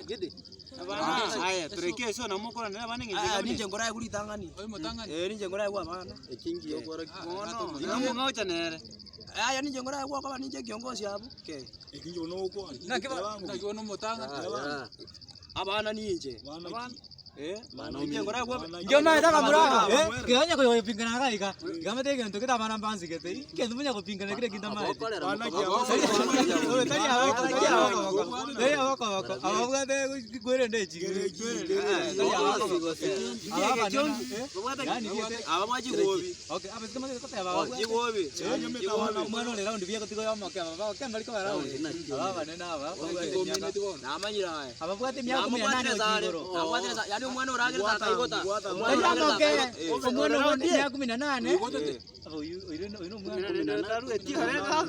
Gidi. Haya, turekee sio na moko na bana ngi. Ninje ngora ya kulitangani. Ninje ngora ya kwa bana. Kingi yo kwa ngono. Namo ngaucha nere. Haya ninje ngora ya kwa kama ninje kiongozi hapo. Okay. Kingi ono kwa. Na kiona mutanga. Abana ninje. Abana. Ninje ngora ya kwa. Ndio maana nataka muraga. Kianya kwa pingana kaika. Kama tege ntoke tabana mbanzi kete. Kende munya kupingana kile kinda mai. Bana kia. Tari hawa. Tari hawa kwa. Abavuga de kwere ndechi. Abamaji gobi. Okay, abese kama kota ya baba. Jigobi. Mwana le round vya kutiko ya maka baba. Kama liko bara. Baba nena aba. Na manyira haya. Abavuga te miaka 18 ojigoro. Abwatereza yani umwana uragira taigota. Umwana miaka 18. Uyu mwana Taru eti hareka.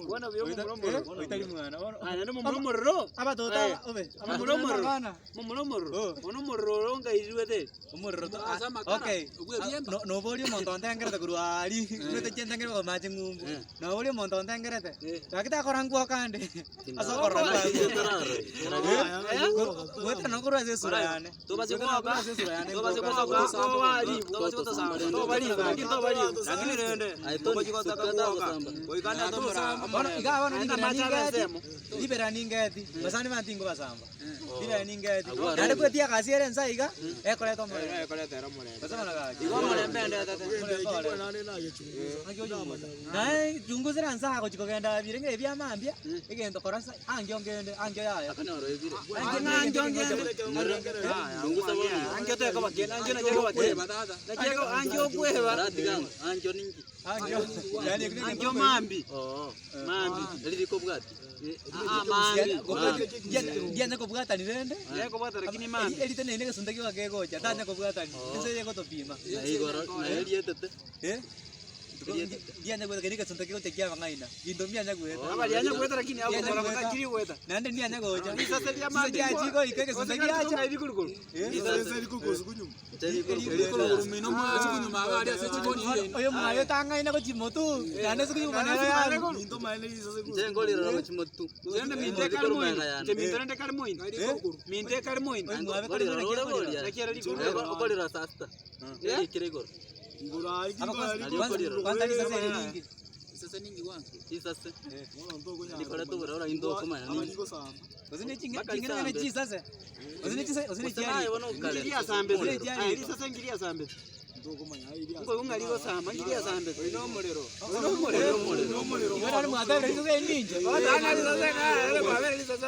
Bwana vyo mumuromoro. Uitali mwana. Ana mumuromoro. Aba tota obe. Mumuromoro. Mumuromoro. Mumuromoro ngaizwete. Umurro. Okay. No volio montón tengere kuruali. Mete chentengere ko mache ngumbu. No volio montón tengere te. Takita korangku kande. Aso korangku. Weta no kurwa se surayane. To basi kwa kwa. To basi kwa kwa. To bali. To basi kwa samba. To bali. To bali. Lakini rende. To basi kwa samba. Oikana to mara. Bona igawa no ningati. Libera ningati. Basani mantingo basamba. Libera ningati. Dale kwetia kasiere nsaiga. Ekole to mara. Ekole tera mora. Basama naga. Igwa mora mbende tate. Nai jungu zira nsa ko chikogenda birenge bya mambia. Igendo korasa angyo ngende angyo yaya. Angyo te ko bakena angyo na jego bakena. Na jego angyo kweba. Angyo ningi. Yani angyo mambi. Mambi. Ndili ko bwati. Mambi. Jana ko bwata ni rende. Ko bwata lakini mambi. Eli tene ne sundaki wa kego cha tanya ko bwata ni. Nse yego to pima. Na igoro na eli etete. Dia nyago kani ka sundaki ko tekia bangaina. Gindo mia nyago eta. Abali anya kweta lakini hapo bora bakakiri kweta. Nande ndia nyago cha. Sasa dia mambi. Sasa jiko ikeke sundaki acha. Hivi kuliko. Sasa liko kusukunyuma. Kuliko mino mwa kunyuma abali asechikoni. Oyo mwayo tanga ina ko chimotu. Nane sukunyuma na. Minto maile sasa kusukunyuma. Jengo lira na chimotu. Zende minte kalmoin. Je minte kalmoin. Minte kalmoin. Nakira liko. Ko lira sasta. Kirego. Ngurali Kwanza ni sasa nyingi. Sasa nyingi wangu. Sasa. Nikora tu bora indo kama nini. Uzine chingana na chi sasa. Uzine chi. Ngiria sambe. Ili sasa ngiria sambe. Ngo ungaliko samba ngiria sambe. Ino molero. Iwana mwadara hizo za ninje. Ana sasa kana kwa vile sasa.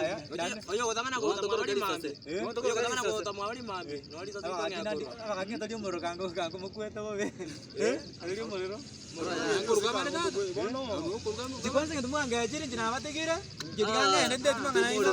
Ya. Oyo udamana ko utamwali mambe. Oyo udamana ko utamwali mambe. Noli sasa kwa ngako. Akanya tadi umuro kango mukweta bobe. Ali umuro. Jikwanza ngitumanga ajiri jina bategira. Jikanga ndende tumanga na ino.